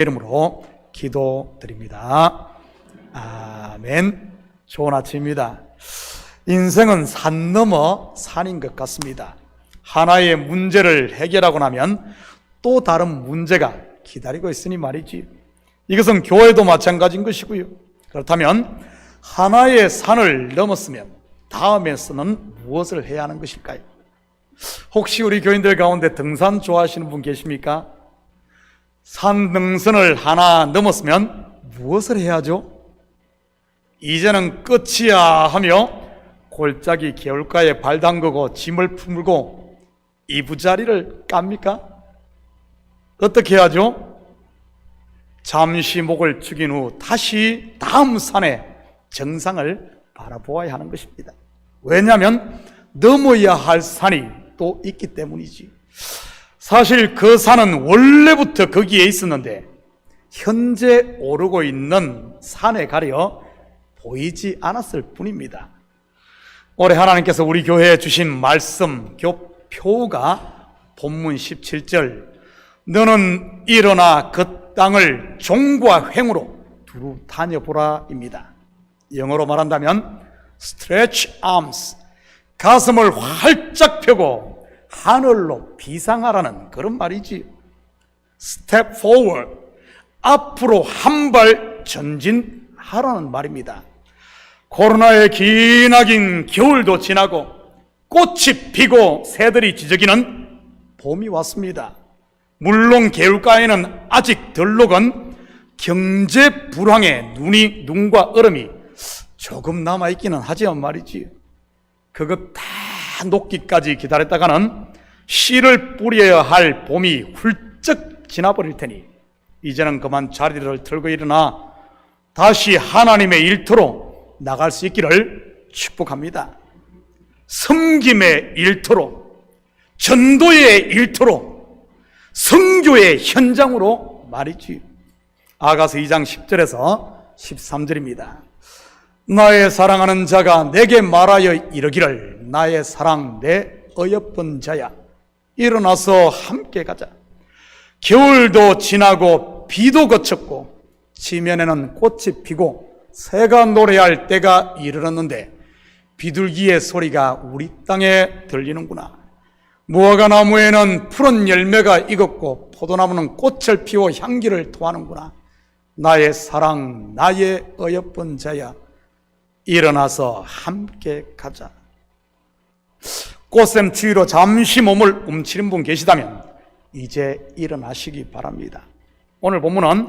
이름으로 기도드립니다. 아멘. 좋은 아침입니다. 인생은 산 넘어 산인 것 같습니다. 하나의 문제를 해결하고 나면 또 다른 문제가 기다리고 있으니 말이지. 이것은 교회도 마찬가지인 것이고요. 그렇다면 하나의 산을 넘었으면 다음에서는 무엇을 해야 하는 것일까요? 혹시 우리 교인들 가운데 등산 좋아하시는 분 계십니까? 산 등산을 하나 넘었으면 무엇을 해야죠? 이제는 끝이야 하며 골짜기 개울가에 발 담그고 짐을 풀고 이부자리를 깝니까? 어떻게 해야죠? 잠시 목을 축인 후 다시 다음 산의 정상을 바라보아야 하는 것입니다. 왜냐하면 넘어야 할 산이 또 있기 때문이지. 사실 그 산은 원래부터 거기에 있었는데 현재 오르고 있는 산에 가려 보이지 않았을 뿐입니다. 올해 하나님께서 우리 교회에 주신 말씀 교표가 본문 17절 너는 일어나 그 땅을 종과 횡으로 두루 다녀보라 입니다. 영어로 말한다면 stretch arms, 가슴을 활짝 펴고 하늘로 비상하라는 그런 말이지. step forward, 앞으로 한 발 전진하라는 말입니다. 코로나의 기나긴 겨울도 지나고 꽃이 피고 새들이 지저귀는 봄이 왔습니다. 물론 개울가에는 아직 덜 녹은 경제 불황의 눈과 얼음이 조금 남아있기는 하지만 말이지. 그것 다 녹기까지 기다렸다가는 씨를 뿌려야 할 봄이 훌쩍 지나버릴 테니 이제는 그만 자리를 털고 일어나 다시 하나님의 일터로 나갈 수 있기를 축복합니다. 섬김의 일터로, 전도의 일터로, 선교의 현장으로 말이지. 아가서 2장 10절에서 13절입니다. 나의 사랑하는 자가 내게 말하여 이르기를 나의 사랑 내 어여쁜 자야 일어나서 함께 가자. 겨울도 지나고 비도 그쳤고 지면에는 꽃이 피고 새가 노래할 때가 이르렀는데 비둘기의 소리가 우리 땅에 들리는구나. 무화과 나무에는 푸른 열매가 익었고 포도나무는 꽃을 피워 향기를 토하는구나. 나의 사랑 나의 어여쁜 자야 일어나서 함께 가자. 꽃샘 추위로 잠시 몸을 움츠린 분 계시다면 이제 일어나시기 바랍니다. 오늘 본문은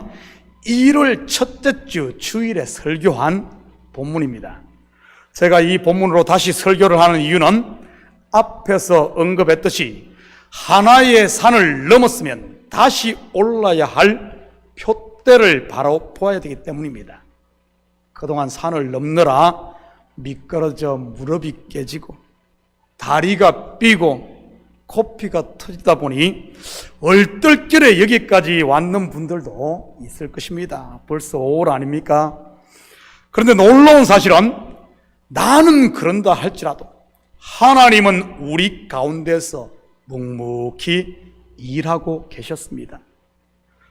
1월 첫째 주 주일에 설교한 본문입니다. 제가 이 본문으로 다시 설교를 하는 이유는 앞에서 언급했듯이 하나의 산을 넘었으면 다시 올라야 할 표대를 바로 보아야 되기 때문입니다. 그동안 산을 넘느라 미끄러져 무릎이 깨지고 다리가 삐고 코피가 터지다 보니 얼떨결에 여기까지 왔는 분들도 있을 것입니다. 벌써 5월 아닙니까? 그런데 놀라운 사실은 나는 그런다 할지라도 하나님은 우리 가운데서 묵묵히 일하고 계셨습니다.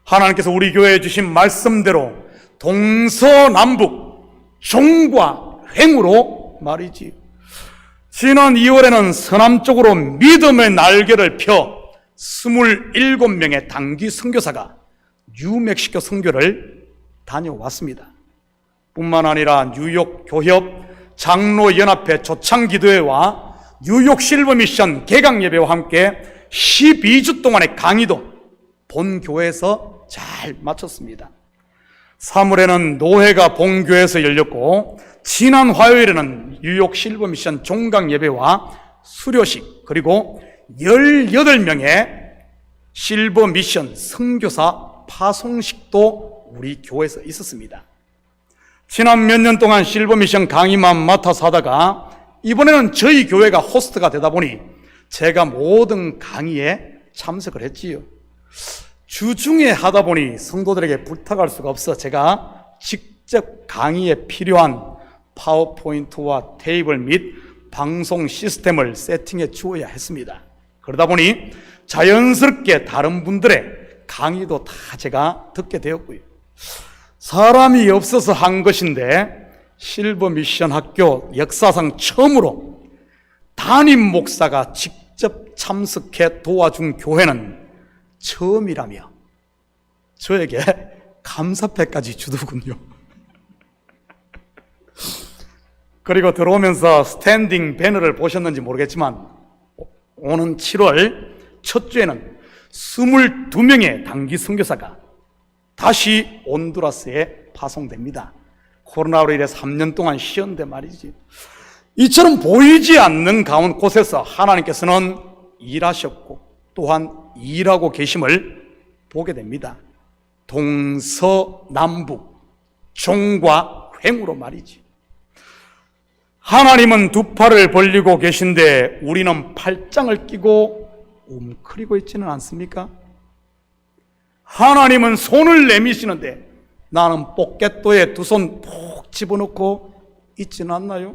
하나님께서 우리 교회에 주신 말씀대로 동서남북 종과 횡으로 말이지. 지난 2월에는 서남 쪽으로 믿음의 날개를 펴 27명의 단기 선교사가 뉴멕시코 선교를 다녀왔습니다. 뿐만 아니라 뉴욕 교협 장로연합회 초창기도회와 뉴욕 실버미션 개강예배와 함께 12주 동안의 강의도 본교회에서 잘 마쳤습니다. 3월에는 노회가 본교회에서 열렸고 지난 화요일에는 뉴욕 실버미션 종강예배와 수료식 그리고 18명의 실버미션 선교사 파송식도 우리 교회에서 있었습니다. 지난 몇 년 동안 실버미션 강의만 맡아서 하다가 이번에는 저희 교회가 호스트가 되다 보니 제가 모든 강의에 참석을 했지요. 주중에 하다 보니 성도들에게 부탁할 수가 없어 제가 직접 강의에 필요한 파워포인트와 테이블 및 방송 시스템을 세팅해 주어야 했습니다. 그러다 보니 자연스럽게 다른 분들의 강의도 다 제가 듣게 되었고요. 사람이 없어서 한 것인데 실버 미션 학교 역사상 처음으로 담임 목사가 직접 참석해 도와준 교회는 처음이라며 저에게 감사패까지 주더군요. 그리고 들어오면서 스탠딩 배너를 보셨는지 모르겠지만 오는 7월 첫 주에는 22명의 단기 선교사가 다시 온두라스에 파송됩니다. 코로나로 인해 3년 동안 쉬었는데 말이지. 이처럼 보이지 않는 가운 곳에서 하나님께서는 일하셨고 또한 일하고 계심을 보게 됩니다. 동서남북 종과 횡으로 말이지. 하나님은 두 팔을 벌리고 계신데 우리는 팔짱을 끼고 웅크리고 있지는 않습니까? 하나님은 손을 내미시는데 나는 포켓도에 두 손 푹 집어넣고 있지는 않나요?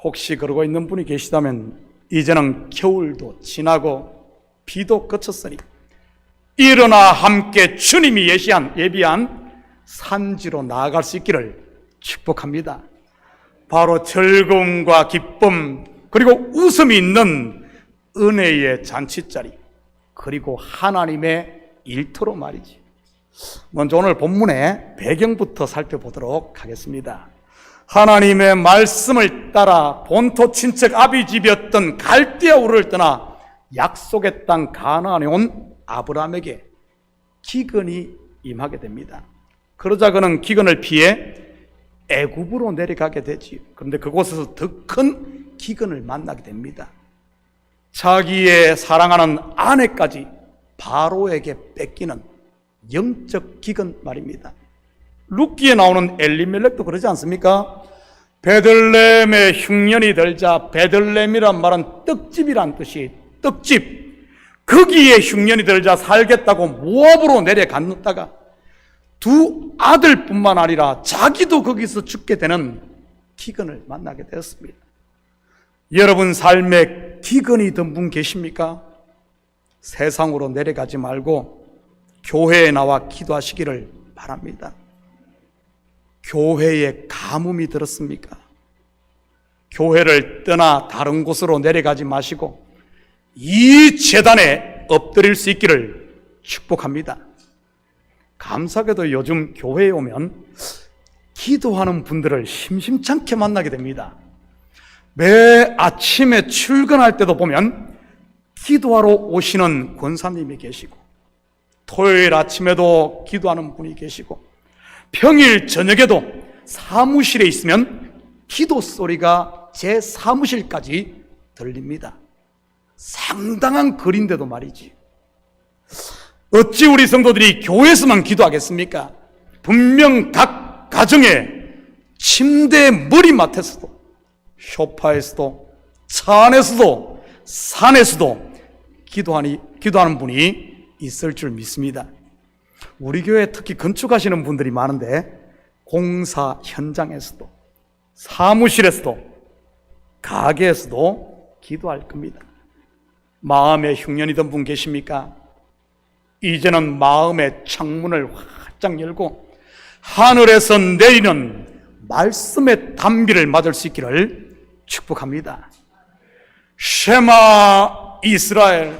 혹시 그러고 있는 분이 계시다면 이제는 겨울도 지나고 비도 그쳤으니 일어나 함께 주님이 예비한 산지로 나아갈 수 있기를 축복합니다. 바로 즐거움과 기쁨 그리고 웃음이 있는 은혜의 잔치자리 그리고 하나님의 일터로 말이지. 먼저 오늘 본문의 배경부터 살펴보도록 하겠습니다. 하나님의 말씀을 따라 본토 친척 아비집이었던 갈대아 우르를 떠나 약속의 땅 가나안에 온 아브라함에게 기근이 임하게 됩니다. 그러자 그는 기근을 피해 애굽으로 내려가게 되지. 그런데 그곳에서 더 큰 기근을 만나게 됩니다. 자기의 사랑하는 아내까지 바로에게 뺏기는 영적 기근 말입니다. 룻기에 나오는 엘리멜렉도 그러지 않습니까? 베들레헴에 흉년이 들자, 베들레헴이란 말은 떡집이란 뜻이 떡집, 거기에 흉년이 들자 살겠다고 모압으로 내려갔다가 두 아들뿐만 아니라 자기도 거기서 죽게 되는 기근을 만나게 되었습니다. 여러분 삶에 기근이 든 분 계십니까? 세상으로 내려가지 말고 교회에 나와 기도하시기를 바랍니다. 교회에 가뭄이 들었습니까? 교회를 떠나 다른 곳으로 내려가지 마시고 이 제단에 엎드릴 수 있기를 축복합니다. 감사하게도 요즘 교회에 오면 기도하는 분들을 심심찮게 만나게 됩니다. 매 아침에 출근할 때도 보면 기도하러 오시는 권사님이 계시고 토요일 아침에도 기도하는 분이 계시고 평일 저녁에도 사무실에 있으면 기도 소리가 제 사무실까지 들립니다. 상당한 거리인데도 말이지. 어찌 우리 성도들이 교회에서만 기도하겠습니까? 분명 각 가정에 침대 머리맡에서도 소파에서도 차 안에서도 산에서도 기도하는 분이 있을 줄 믿습니다. 우리 교회 특히 건축하시는 분들이 많은데 공사 현장에서도 사무실에서도 가게에서도 기도할 겁니다. 마음에 흉년이던 분 계십니까? 이제는 마음의 창문을 활짝 열고 하늘에서 내리는 말씀의 단비를 맞을 수 있기를 축복합니다. 쉐마 이스라엘,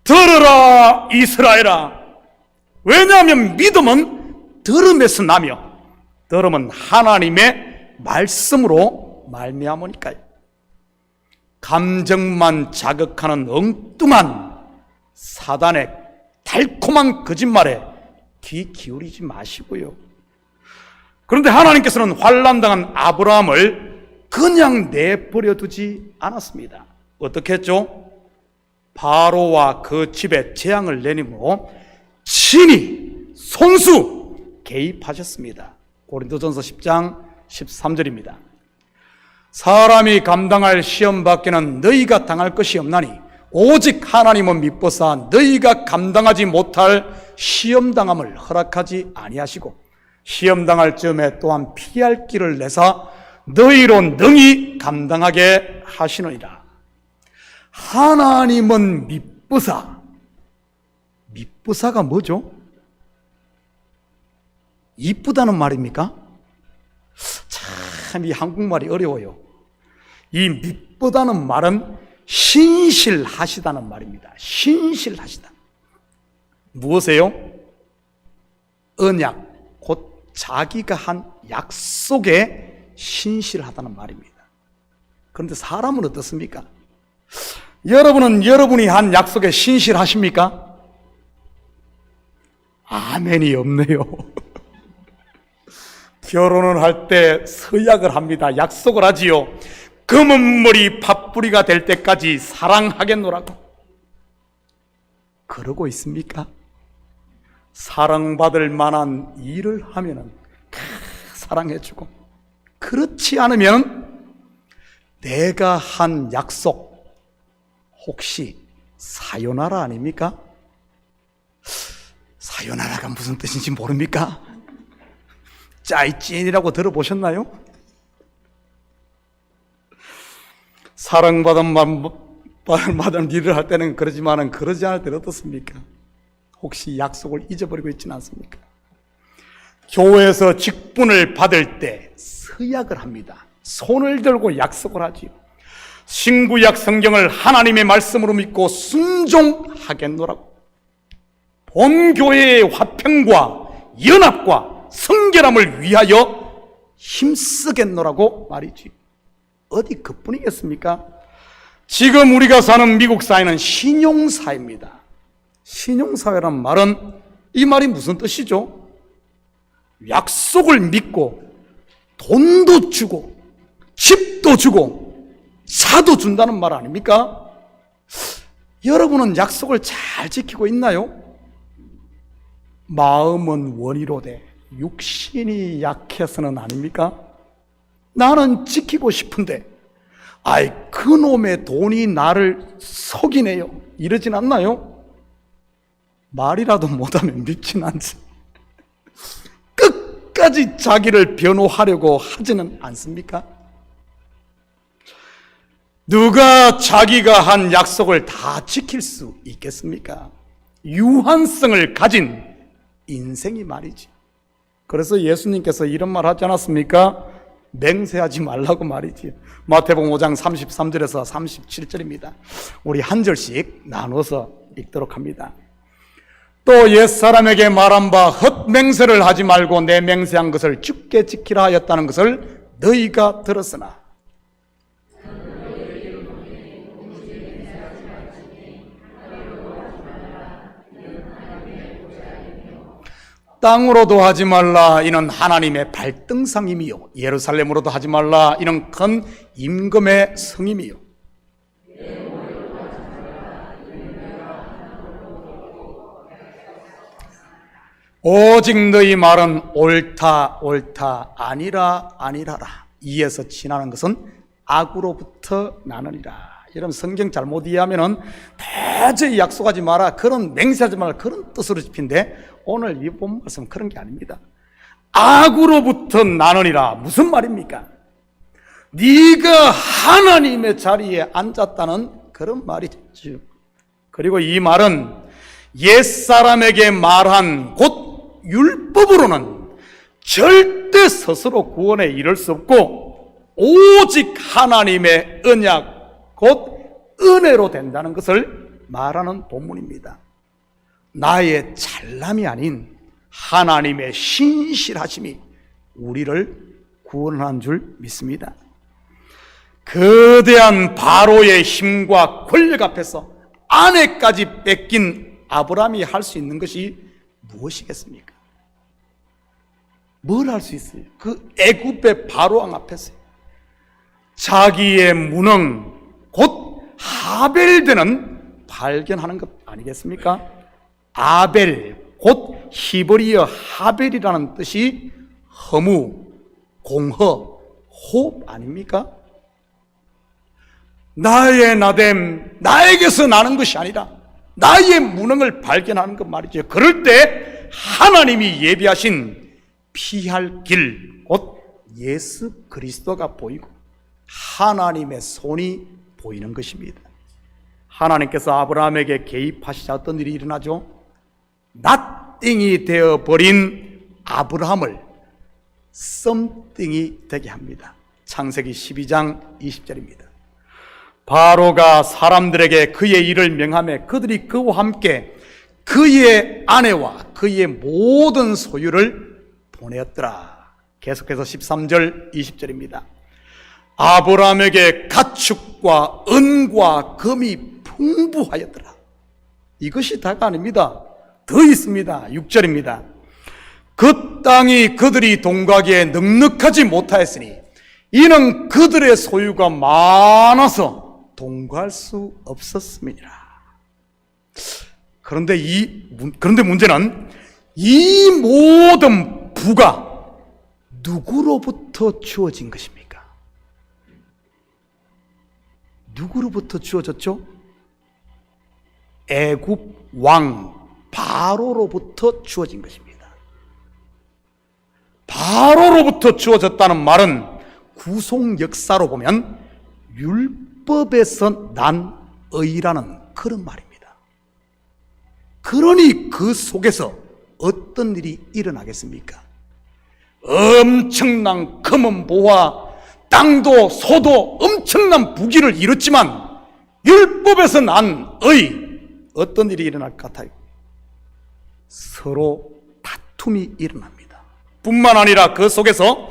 들으라 이스라엘아. 왜냐하면 믿음은 들음에서 나며 들음은 하나님의 말씀으로 말미암으니까요. 감정만 자극하는 엉뚱한 사단의 달콤한 거짓말에 귀 기울이지 마시고요. 그런데 하나님께서는 환난당한 아브라함을 그냥 내버려 두지 않았습니다. 어떻게 했죠? 바로와 그 집에 재앙을 내림으로 친히 손수 개입하셨습니다. 고린도전서 10장 13절입니다. 사람이 감당할 시험 밖에는 너희가 당할 것이 없나니 오직 하나님은 미쁘사 너희가 감당하지 못할 시험당함을 허락하지 아니하시고 시험당할 즈음에 또한 피할 길을 내사 너희로 능히 감당하게 하시느니라. 하나님은 미쁘사 미쁘사가 뭐죠? 이쁘다는 말입니까? 참 이 한국말이 어려워요. 이 미쁘다는 말은 신실하시다는 말입니다. 신실하시다. 무엇이에요? 언약, 곧 자기가 한 약속에 신실하다는 말입니다. 그런데 사람은 어떻습니까? 여러분은 여러분이 한 약속에 신실하십니까? 아멘이 없네요. 결혼을 할 때 서약을 합니다. 약속을 하지요. 검은 머리 팥뿌리가 될 때까지 사랑하겠노라고. 그러고 있습니까? 사랑받을 만한 일을 하면은 사랑해주고, 그렇지 않으면 내가 한 약속 혹시 사요나라 아닙니까? 사요나라가 무슨 뜻인지 모릅니까? 짜이찐이라고 들어보셨나요? 사랑받은 일을 할 때는 그러지만은 그러지 않을 때는 어떻습니까? 혹시 약속을 잊어버리고 있지는 않습니까? 교회에서 직분을 받을 때 서약을 합니다. 손을 들고 약속을 하지요. 신구약 성경을 하나님의 말씀으로 믿고 순종하겠노라고. 본교회의 화평과 연합과 성결함을 위하여 힘쓰겠노라고 말이지. 어디 그뿐이겠습니까? 지금 우리가 사는 미국 사회는 신용사회입니다. 신용사회란 말은 이 말이 무슨 뜻이죠? 약속을 믿고 돈도 주고 집도 주고 차도 준다는 말 아닙니까? 여러분은 약속을 잘 지키고 있나요? 마음은 원이로되 육신이 약해서는 아닙니까? 나는 지키고 싶은데 아이 그놈의 돈이 나를 속이네요 이러진 않나요? 말이라도 못하면 믿진 않지. 끝까지 자기를 변호하려고 하지는 않습니까? 누가 자기가 한 약속을 다 지킬 수 있겠습니까? 유한성을 가진 인생이 말이지. 그래서 예수님께서 이런 말 하지 않았습니까? 맹세하지 말라고 말이지. 마태복음 5장 33절에서 37절입니다. 우리 한 절씩 나눠서 읽도록 합니다. 또 옛사람에게 말한 바 헛맹세를 하지 말고 내 맹세한 것을 굳게 지키라 하였다는 것을 너희가 들었으나 땅으로도 하지 말라 이는 하나님의 발등상임이요 예루살렘으로도 하지 말라 이는 큰 임금의 성임이요 오직 너희 말은 옳다 옳다 아니라 아니라라 이에서 지나는 것은 악으로부터 나느니라. 여러분 성경 잘못 이해하면은 도저히 약속하지 마라 그런 맹세하지 마라 그런 뜻으로 집힌데 오늘 이 본 말씀 그런 게 아닙니다. 악으로부터 나느니라 무슨 말입니까? 네가 하나님의 자리에 앉았다는 그런 말이죠. 그리고 이 말은 옛사람에게 말한 곧 율법으로는 절대 스스로 구원에 이를 수 없고 오직 하나님의 언약 곧 은혜로 된다는 것을 말하는 본문입니다. 나의 잘남이 아닌 하나님의 신실하심이 우리를 구원한 줄 믿습니다. 거대한 바로의 힘과 권력 앞에서 아내까지 뺏긴 아브라함이 할 수 있는 것이 무엇이겠습니까? 뭘 할 수 있어요? 그 애굽의 바로왕 앞에서 자기의 무능 곧 하벨되는 발견하는 것 아니겠습니까? 아벨 곧 히브리어 하벨이라는 뜻이 허무, 공허, 호흡 아닙니까? 나의 나됨, 나에게서 나는 것이 아니라 나의 무능을 발견하는 것 말이죠. 그럴 때 하나님이 예비하신 피할 길, 곧 예수 그리스도가 보이고 하나님의 손이 보이는 것입니다. 하나님께서 아브라함에게 개입하시자 어떤 일이 일어나죠? nothing이 되어버린 아브라함을 something이 되게 합니다. 창세기 12장 20절입니다. 바로가 사람들에게 그의 일을 명하며 그들이 그와 함께 그의 아내와 그의 모든 소유를 보내었더라. 계속해서 13절 20절입니다. 아브라함에게 가축과 은과 금이 풍부하였더라. 이것이 다가 아닙니다. 더 있습니다. 6절입니다. 그 땅이 그들이 동가기에 넉넉하지 못하였으니 이는 그들의 소유가 많아서 동거할 수 없었음이니라. 그런데 문제는 이 모든 부가 누구로부터 주어진 것입니까? 누구로부터 주어졌죠? 애굽 왕 바로로부터 주어진 것입니다. 바로로부터 주어졌다는 말은 구속 역사로 보면 율법에서 난 의라는 그런 말입니다. 그러니 그 속에서 어떤 일이 일어나겠습니까? 엄청난 금은 보화, 땅도 소도 엄청난 부귀를 이뤘지만 율법에서 난 의, 어떤 일이 일어날 것 같아요? 서로 다툼이 일어납니다. 뿐만 아니라 그 속에서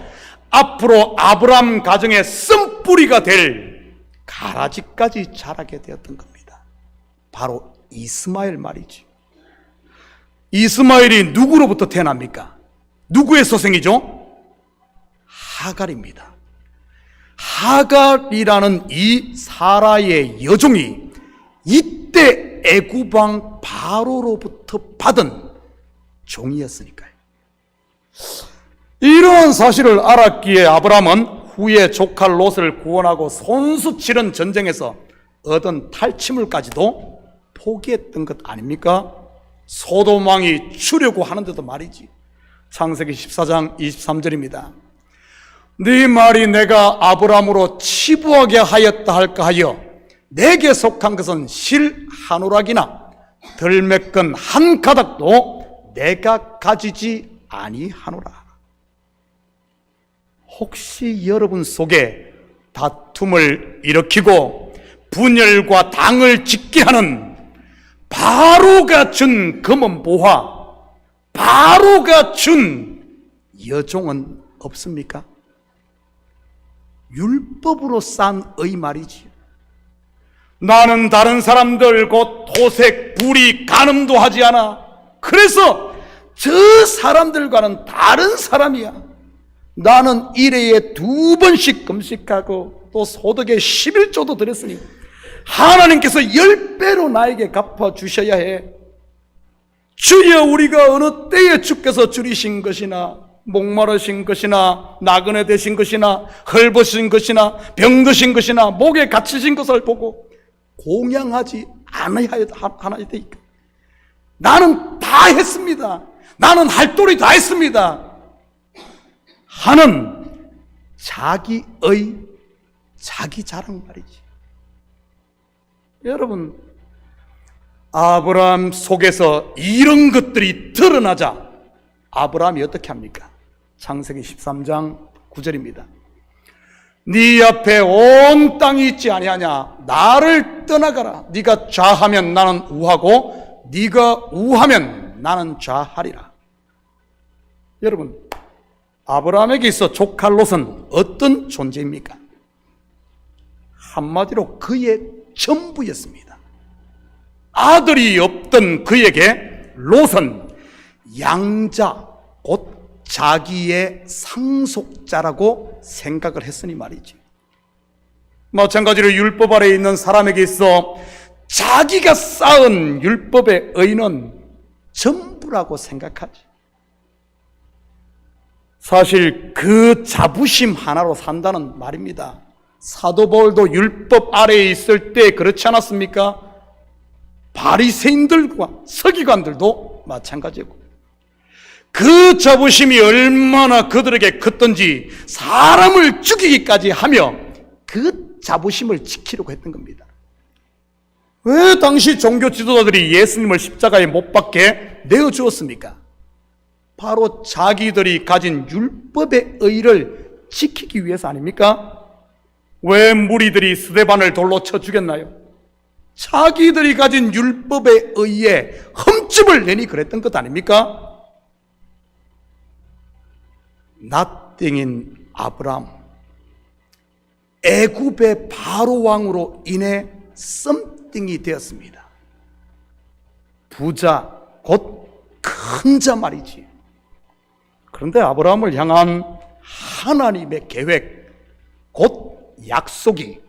앞으로 아브라함 가정의 쓴뿌리가 될 가라지까지 자라게 되었던 겁니다. 바로 이스마엘 말이지. 이스마엘이 누구로부터 태어납니까? 누구의 소생이죠? 하갈입니다. 하갈이라는 이 사라의 여종이 이때 애굽왕 바로로부터 받은 종이었으니까요. 이러한 사실을 알았기에 아브라함은 후에 조카 롯을 구원하고 손수 치른 전쟁에서 얻은 탈취물까지도 포기했던 것 아닙니까? 소돔 왕이 주려고 하는데도 말이지. 창세기 14장 23절입니다. 네 말이 내가 아브라함으로 치부하게 하였다 할까 하여 내게 속한 것은 실 한 오락이나 덜매끈 한 가닥도 내가 가지지 아니하노라. 혹시 여러분 속에 다툼을 일으키고 분열과 당을 짓게 하는 바로가 준 금은 보화, 바로가 준 여종은 없습니까? 율법으로 싼 의 말이지. 나는 다른 사람들 곧 토색, 불의, 간음도 하지 않아. 그래서 저 사람들과는 다른 사람이야. 나는 일회에 2번씩 금식하고 또 소득의 11조도 드렸으니 하나님께서 10배로 나에게 갚아주셔야 해. 주여, 우리가 어느 때에 주께서 줄이신 것이나 목마르신 것이나 나그네 되신 것이나 헐벗으신 것이나 병드신 것이나 목에 갇히신 것을 보고 공양하지 않아야 되니까. 나는 다 했습니다. 나는 할 도리 다 했습니다 하는 자기의 자기 자랑 말이지. 여러분, 아브라함 속에서 이런 것들이 드러나자 아브라함이 어떻게 합니까? 창세기 13장 9절입니다. 네 앞에 온 땅이 있지 아니하냐? 나를 떠나가라. 네가 좌하면 나는 우하고 네가 우하면 나는 좌하리라. 여러분, 아브라함에게 있어 조카 롯은 어떤 존재입니까? 한마디로 그의 전부였습니다. 아들이 없던 그에게 롯은 양자, 곧 자기의 상속자라고 생각을 했으니 말이지. 마찬가지로 율법 아래에 있는 사람에게 있어 자기가 쌓은 율법의 의는 전부라고 생각하지. 사실 그 자부심 하나로 산다는 말입니다. 사도 바울도 율법 아래에 있을 때 그렇지 않았습니까? 바리새인들과 서기관들도 마찬가지고, 그 자부심이 얼마나 그들에게 컸던지 사람을 죽이기까지 하며 그 자부심을 지키려고 했던 겁니다. 왜 당시 종교 지도자들이 예수님을 십자가에 못 박게 내어주었습니까? 바로 자기들이 가진 율법의 의를 지키기 위해서 아닙니까? 왜 무리들이 스데반을 돌로 쳐 죽였나요? 자기들이 가진 율법의 의에 흠집을 내니 그랬던 것 아닙니까? 낫땡인 아브람, 애굽의 바로 왕으로 인해 썸띵이 되었습니다. 부자, 곧 큰 자 말이지. 그런데 아브라함을 향한 하나님의 계획, 곧 약속이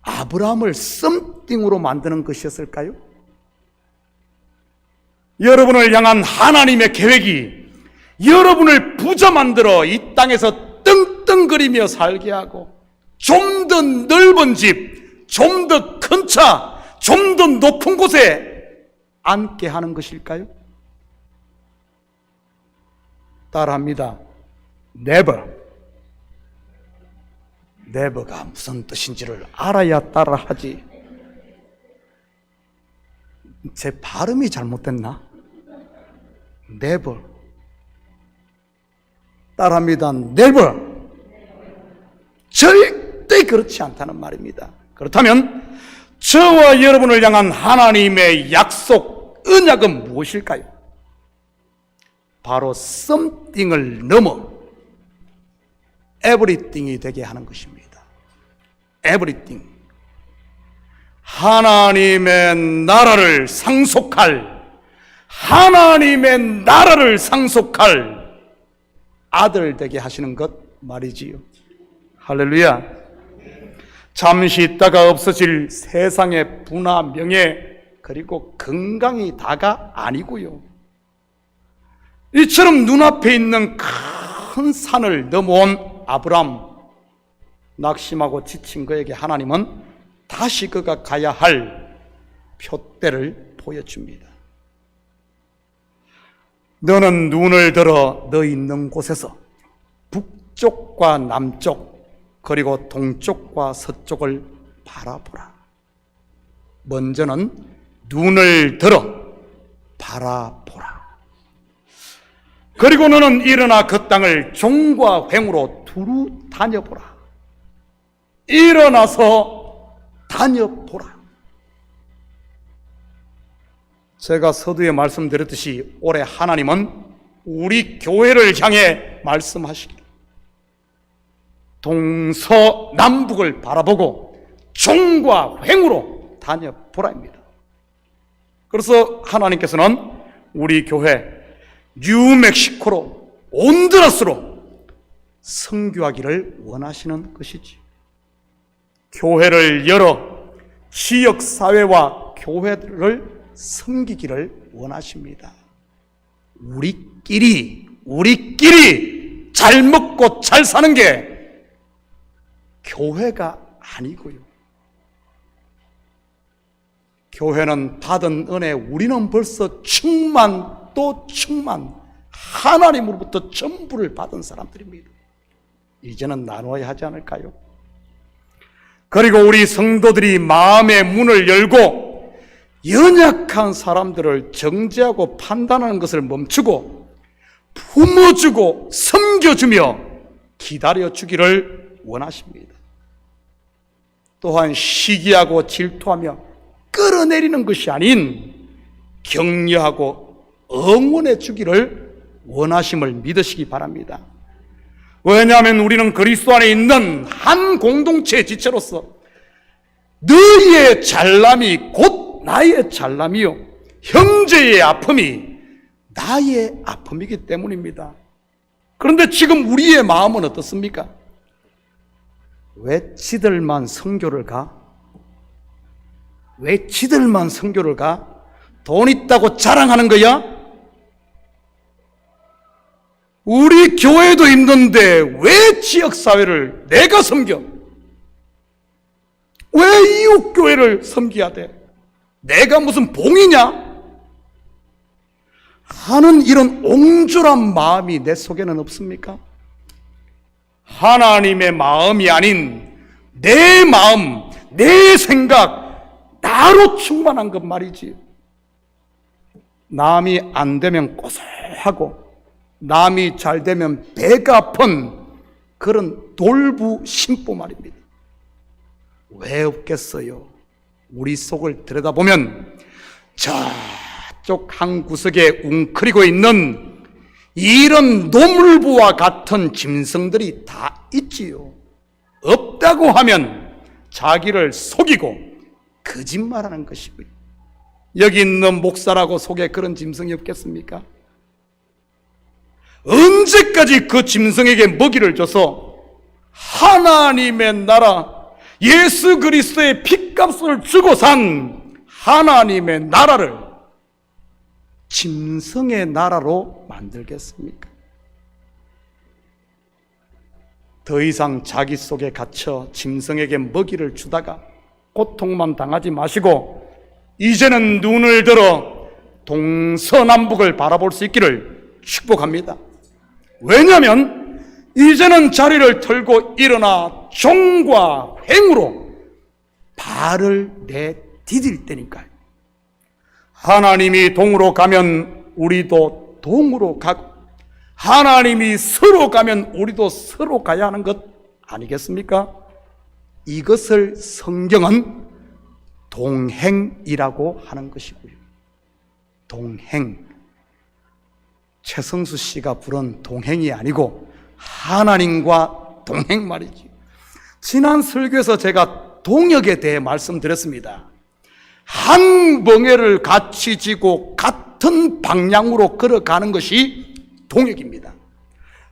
아브라함을 썸띵으로 만드는 것이었을까요? 여러분을 향한 하나님의 계획이 여러분을 부자 만들어 이 땅에서 떵떵거리며 살게 하고 좀 더 넓은 집, 좀 더 큰 차, 좀 더 높은 곳에 앉게 하는 것일까요? 따라합니다. Never. Never가 무슨 뜻인지를 알아야 따라하지. 제 발음이 잘못됐나? Never. 따라합니다. Never. 절대 그렇지 않다는 말입니다. 그렇다면 저와 여러분을 향한 하나님의 약속, 언약은 무엇일까요? 바로 something을 넘어 everything이 되게 하는 것입니다. everything. 하나님의 나라를 상속할, 하나님의 나라를 상속할 아들 되게 하시는 것 말이지요. 할렐루야. 잠시 있다가 없어질 세상의 부나 명예 그리고 건강이 다가 아니고요. 이처럼 눈앞에 있는 큰 산을 넘어온 아브람, 낙심하고 지친 그에게 하나님은 다시 그가 가야 할 표대를 보여줍니다. 너는 눈을 들어 너 있는 곳에서 북쪽과 남쪽 그리고 동쪽과 서쪽을 바라보라. 먼저는 눈을 들어 바라보라. 그리고 너는 일어나 그 땅을 종과 횡으로 두루 다녀보라. 일어나서 다녀보라. 제가 서두에 말씀드렸듯이 올해 하나님은 우리 교회를 향해 말씀하시길 동서남북을 바라보고 종과 횡으로 다녀보라입니다. 그래서 하나님께서는 우리 교회 뉴멕시코로 온두라스로 선교하기를 원하시는 것이지. 교회를 열어 지역사회와 교회를 섬기기를 원하십니다. 우리끼리 잘 먹고 잘 사는 게 교회가 아니고요. 교회는 받은 은혜, 우리는 벌써 충만 또 충만, 하나님으로부터 전부를 받은 사람들입니다. 이제는 나눠야 하지 않을까요? 그리고 우리 성도들이 마음의 문을 열고 연약한 사람들을 정죄하고 판단하는 것을 멈추고 품어주고 섬겨주며 기다려주기를 원하십니다. 또한 시기하고 질투하며 끌어내리는 것이 아닌 격려하고 응원해 주기를 원하심을 믿으시기 바랍니다. 왜냐하면 우리는 그리스도 안에 있는 한 공동체의 지체로서 너희의 잘남이 곧 나의 잘남이요 형제의 아픔이 나의 아픔이기 때문입니다. 그런데 지금 우리의 마음은 어떻습니까? 왜 지들만 선교를 가? 왜 지들만 선교를 가? 돈 있다고 자랑하는 거야? 우리 교회도 힘든데 왜 지역사회를 내가 섬겨? 왜 이웃교회를 섬겨야 돼? 내가 무슨 봉이냐? 하는 이런 옹졸한 마음이 내 속에는 없습니까? 하나님의 마음이 아닌 내 마음, 내 생각, 나로 충만한 것 말이지. 남이 안 되면 고소하고 남이 잘 되면 배가 아픈 그런 돌부 심보 말입니다. 왜 없겠어요? 우리 속을 들여다보면 저쪽 한 구석에 웅크리고 있는 이런 노물부와 같은 짐승들이 다 있지요. 없다고 하면 자기를 속이고 거짓말하는 것이고요. 여기 있는 목사라고 속에 그런 짐승이 없겠습니까? 언제까지 그 짐승에게 먹이를 줘서 하나님의 나라, 예수 그리스도의 핏값을 주고 산 하나님의 나라를 짐승의 나라로 만들겠습니까? 더 이상 자기 속에 갇혀 짐승에게 먹이를 주다가 고통만 당하지 마시고 이제는 눈을 들어 동서남북을 바라볼 수 있기를 축복합니다. 왜냐하면 이제는 자리를 털고 일어나 종과 횡으로 발을 내디딜 때니까요. 하나님이 동으로 가면 우리도 동으로 가고 하나님이 서로 가면 우리도 서로 가야 하는 것 아니겠습니까? 이것을 성경은 동행이라고 하는 것이고요. 동행. 최성수 씨가 부른 동행이 아니고 하나님과 동행 말이지. 지난 설교에서 제가 동역에 대해 말씀드렸습니다. 한 멍에를 같이 쥐고 같은 방향으로 걸어가는 것이 동역입니다.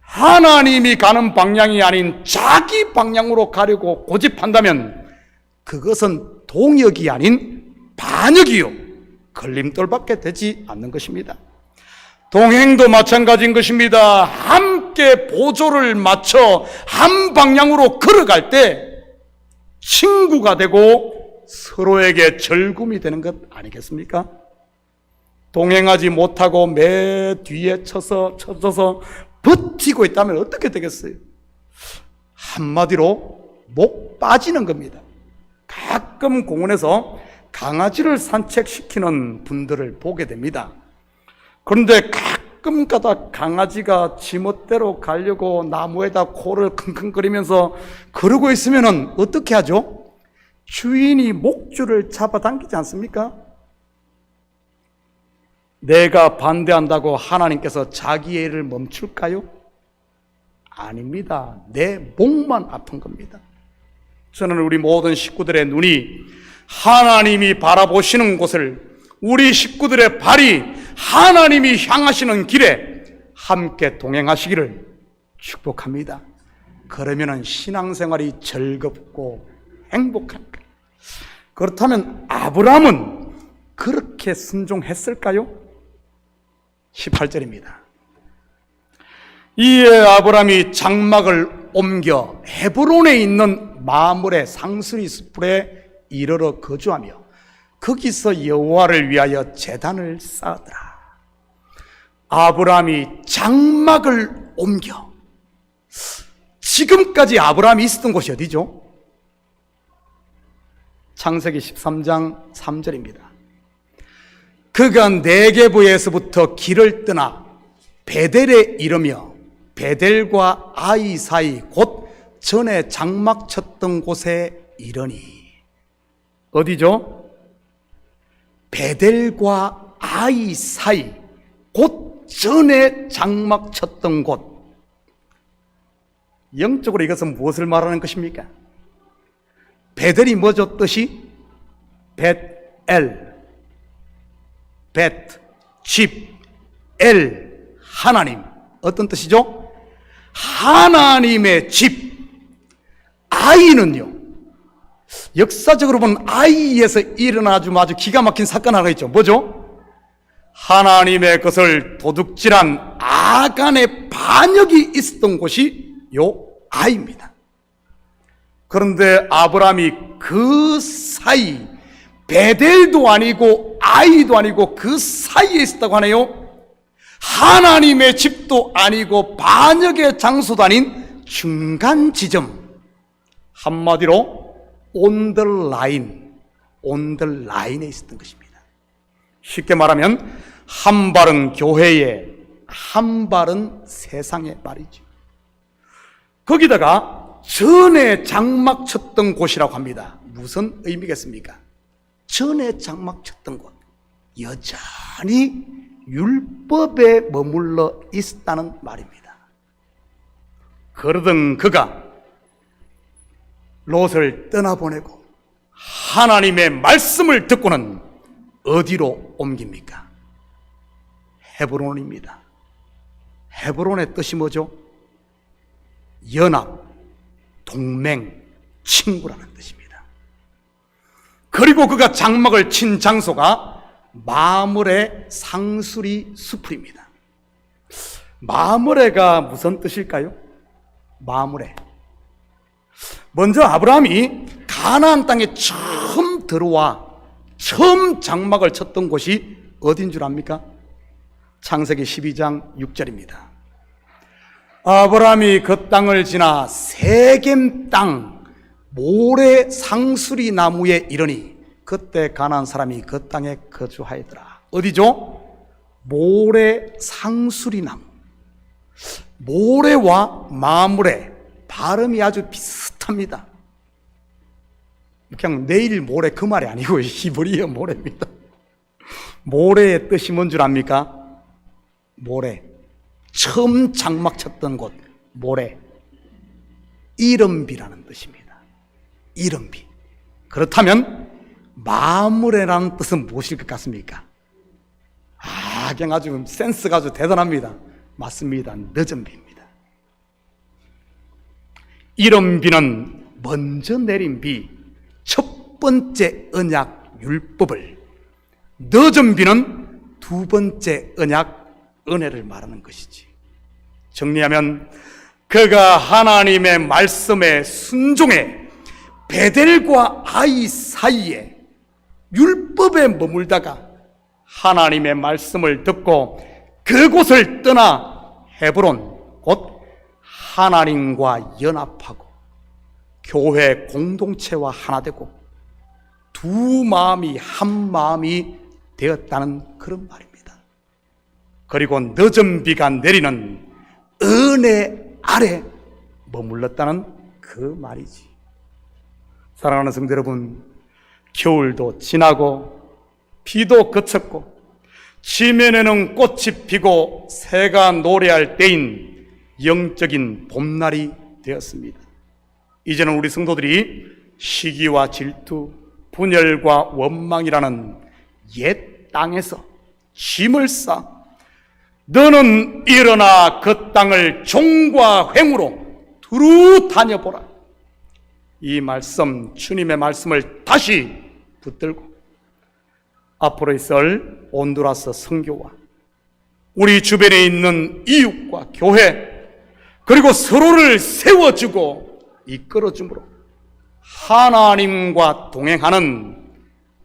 하나님이 가는 방향이 아닌 자기 방향으로 가려고 고집한다면 그것은 동역이 아닌 반역이요, 걸림돌밖에 되지 않는 것입니다. 동행도 마찬가지인 것입니다. 함께 보조를 맞춰 한 방향으로 걸어갈 때 친구가 되고 서로에게 절금이 되는 것 아니겠습니까? 동행하지 못하고 매 뒤에 쳐져서 버티고 있다면 어떻게 되겠어요? 한마디로 목 빠지는 겁니다. 가끔 공원에서 강아지를 산책시키는 분들을 보게 됩니다. 그런데 가끔 가다 강아지가 지멋대로 가려고 나무에다 코를 킁킁거리면서 그러고 있으면 어떻게 하죠? 주인이 목줄을 잡아당기지 않습니까? 내가 반대한다고 하나님께서 자기의 일을 멈출까요? 아닙니다. 내 목만 아픈 겁니다. 저는 우리 모든 식구들의 눈이 하나님이 바라보시는 곳을, 우리 식구들의 발이 하나님이 향하시는 길에 함께 동행하시기를 축복합니다. 그러면 신앙생활이 즐겁고 행복한 거예요. 그렇다면 아브라함은 그렇게 순종했을까요? 18절입니다. 이에 아브라함이 장막을 옮겨 헤브론에 있는 마므레 상수리 숲에 이르러 거주하며 거기서 여호와를 위하여 제단을 쌓았더라. 아브라함이 장막을 옮겨. 지금까지 아브라함이 있었던 곳이 어디죠? 창세기 13장 3절입니다. 그가 네게브에서부터 길을 떠나 베델에 이르며 베델과 아이 사이 곧 전에 장막 쳤던 곳에 이르니. 어디죠? 베델과 아이 사이 곧 전에 장막 쳤던 곳. 영적으로 이것은 무엇을 말하는 것입니까? 베델이 뭐죠? 뜻이? 벳엘, 벳, 집, 엘, 하나님. 어떤 뜻이죠? 하나님의 집. 아이는요, 역사적으로 보면 아이에서 일어나 아주 기가 막힌 사건 하나 있죠. 뭐죠? 하나님의 것을 도둑질한 아간의 반역이 있었던 곳이 요 아이입니다. 그런데 아브라함이 그 사이, 베델도 아니고 아이도 아니고 그 사이에 있었다고 하네요. 하나님의 집도 아니고 반역의 장소도 아닌 중간 지점. 한마디로 on the line, 온더 라인에 있었던 것입니다. 쉽게 말하면 한 발은 교회에, 한 발은 세상에 말이죠. 거기다가 전에 장막 쳤던 곳이라고 합니다. 무슨 의미겠습니까? 전에 장막 쳤던 곳, 여전히 율법에 머물러 있었다는 말입니다. 그러던 그가 롯을 떠나보내고 하나님의 말씀을 듣고는 어디로 옮깁니까? 헤브론입니다. 헤브론의 뜻이 뭐죠? 연합, 동맹, 친구라는 뜻입니다. 그리고 그가 장막을 친 장소가 마므레 상수리 숲입니다. 마므레가 무슨 뜻일까요? 마므레. 먼저 아브라함이 가나안 땅에 처음 들어와 처음 장막을 쳤던 곳이 어딘 줄 압니까? 창세기 12장 6절입니다. 아브라함이 그 땅을 지나 세겜 땅 모래 상수리 나무에 이르니 그때 가나안 사람이 그 땅에 거주하였더라. 어디죠? 모래 상수리 나무. 모래와 마므레 발음이 아주 비슷합니다. 그냥 내일 모레 그 말이 아니고 히브리어 모래입니다. 모래의 뜻이 뭔 줄 압니까? 모래. 처음 장막 쳤던 곳, 모래. 이름비라는 뜻입니다. 이름비. 그렇다면 마므레라는 뜻은 무엇일 것 같습니까? 그냥 아주 센스가 아주 대단합니다. 맞습니다. 늦은 비입니다. 이름비는 먼저 내린 비, 첫 번째 언약 율법을, 늦은 비는 두 번째 언약 은혜를 말하는 것이지. 정리하면 그가 하나님의 말씀에 순종해 베델과 아이 사이에 율법에 머물다가 하나님의 말씀을 듣고 그곳을 떠나 헤브론, 곧 하나님과 연합하고 교회 공동체와 하나 되고 두 마음이 한 마음이 되었다는 그런 말입니다. 그리고 늦은 비가 내리는 은혜 아래 머물렀다는 그 말이지. 사랑하는 성도 여러분, 겨울도 지나고 비도 그쳤고 지면에는 꽃이 피고 새가 노래할 때인 영적인 봄날이 되었습니다. 이제는 우리 성도들이 시기와 질투, 분열과 원망이라는 옛 땅에서 짐을 싸 너는 일어나 그 땅을 종과 횡으로 두루 다녀보라. 이 말씀, 주님의 말씀을 다시 붙들고 앞으로 있을 온두라스 선교와 우리 주변에 있는 이웃과 교회, 그리고 서로를 세워주고 이끌어줌으로 하나님과 동행하는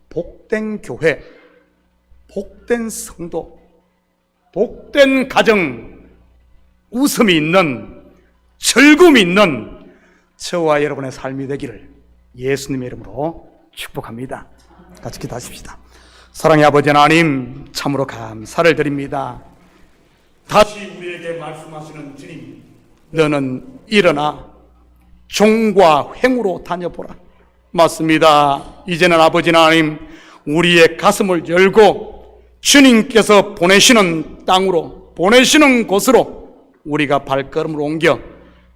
복된 교회, 복된 성도, 복된 가정, 웃음이 있는, 즐거움이 있는 저와 여러분의 삶이 되기를 예수님의 이름으로 축복합니다. 같이 기도하십시다. 사랑의 아버지 하나님, 참으로 감사를 드립니다. 다시 우리에게 말씀하시는 주님, 너는 일어나 종과 횡으로 다녀보라. 맞습니다. 이제는 아버지 하나님, 우리의 가슴을 열고 주님께서 보내시는 땅으로, 보내시는 곳으로 우리가 발걸음을 옮겨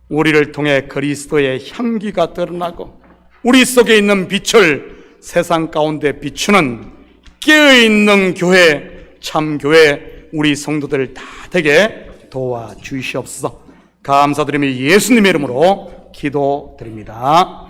우리를 통해 그리스도의 향기가 드러나고 우리 속에 있는 빛을 세상 가운데 비추는 깨어있는 교회, 참교회, 우리 성도들 다 되게 도와주시옵소서. 감사드리며 예수님의 이름으로 기도드립니다.